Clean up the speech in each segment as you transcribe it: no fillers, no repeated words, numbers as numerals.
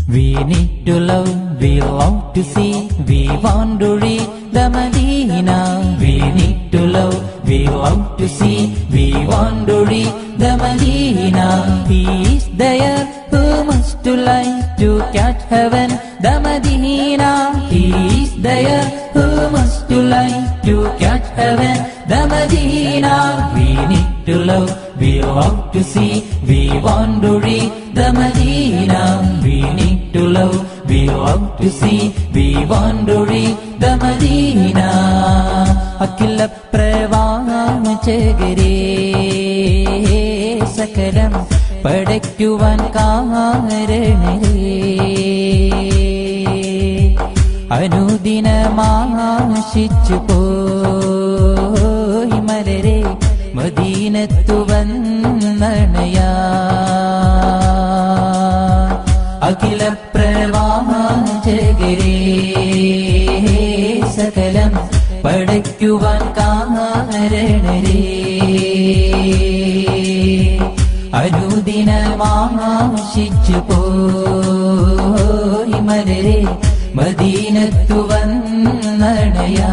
We need to love, we love to see, we want to read the Medina. We need to love, we love to see, we want to read the Medina. He is there who must to like to catch heaven, the Medina. He is there who must to like to catch heaven, the Medina. We need to love, we love to see, we want to read the Medina. We need to love, we love to see, we want to read the Medina. അഖില പ്രവാചകരേ സകലം പഠിക്കുവാൻ കാരണരേ അനുദിനമാശിച്ചു പോയി മലരെ മദീനത്തു വന്നണയാ അഖില പ്രവാചകരേ സകലം പഠിക്കുവാൻ കാരണരേ അനുദിനമാശിച്ചു പോയി മലരെ മദീനത്തു വന്നണയാ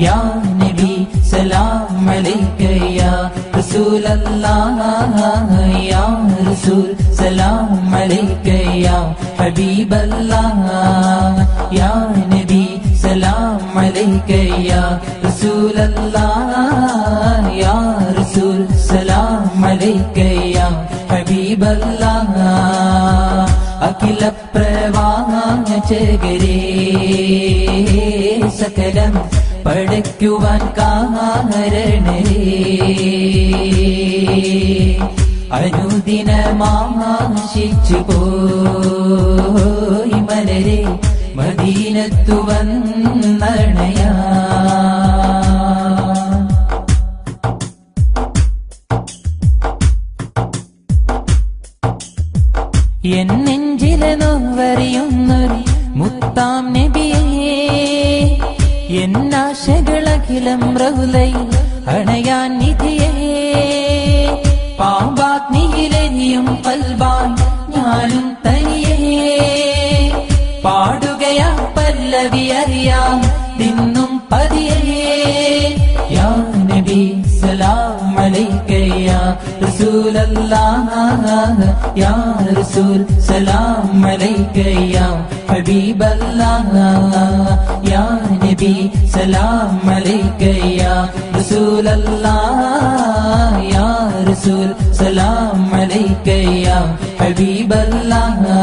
യാ നബി സലാം അലൈക യാ റസൂലല്ലാഹ് യാ റസൂൽ സലാം അലൈക യാ ഹബീബല്ലാഹ് യാ നബി സലാം അലൈക യാ റസൂലല്ലാഹ് യാ റസൂൽ സലാം അലൈക യാ ഹബീബല്ലാഹ് അഖില പ്രവാചകരേ സകലം പഠിക്കുവാൻ കാരണരേ അനുദിനമാശിച്ചു പോയി മലരെ മദീനത്തു വന്നണയാ എൻ നെഞ്ചിലെ നോവറിയുന്നൊരു മുത്താം നബിയേ എന്നാശകളഖിലം റൗലയിൽ അണയാൻ നിധിയേ പാമ്പാഗ്നിയിലെരിയും പൽബാൻ ഞാനും തനിയേ പാടുകയാ പല്ലവി അറിയാം തിന്നും പതിയേ യാ നബി സലാം അലൈക യാ റസൂലല്ലാഹ് യാ റസൂൽ സലാം അലൈക യാ ഹബീബല്ലാഹ് യാ നബി സലാം അലൈക യാ റസൂലല്ലാഹ് യാ റസൂൽ സലാം അലൈക യാ ഹബീബല്ലാഹ്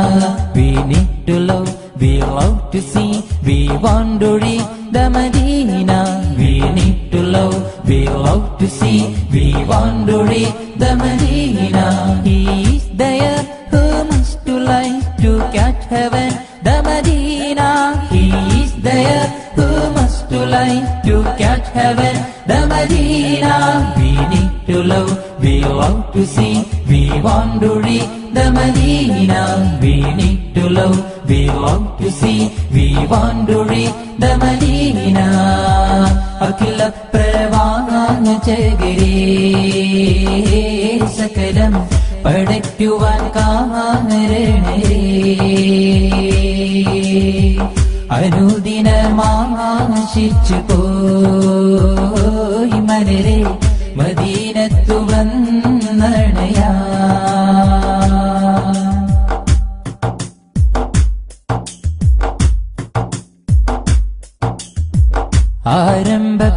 we need to love, we love to see, we want to read the Medina. We need to love, we love to see, we want to read the Medina. He is there who must to like to catch heaven, the Medina. He is there who must to like to catch heaven, the Medina. We need to love, we love to see, we want to read the Medina. We need to love, we love to see, we want to read the Medina. അഖില പ്രവാചകരേ സകലം പഠിക്കുവാൻ കാരണരേ അനുദിനമാശിച്ചു പോയി മലരെ മദീനത്തു വന്നണയാ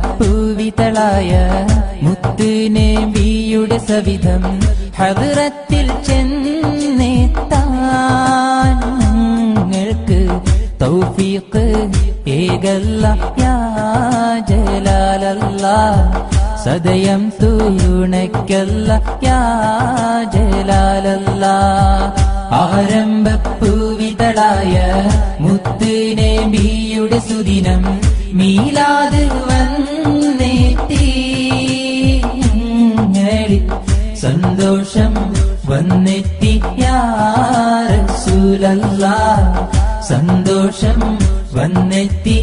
ആരംഭപ്പൂവിതളായ മുത്തുനബിയുടെ സവിധം ഹദ്റത്തിൽ ചെന്നെത്താൻ ഞങ്ങൾക്ക് തൗഫീഖ് ഏകല്ല യാ ജലാലല്ലാഹ് സദയം തുണയ്ക്കല്ല യാ ജലാലല്ലാഹ് ആരംഭപ്പൂവിതളായ മുത്തുനബിയുടെ സുദിനം മീലാദ് വന്നെത്തി സന്തോഷം വന്നെത്തി യാ റസൂലല്ലാഹ് സന്തോഷം വന്നെത്തി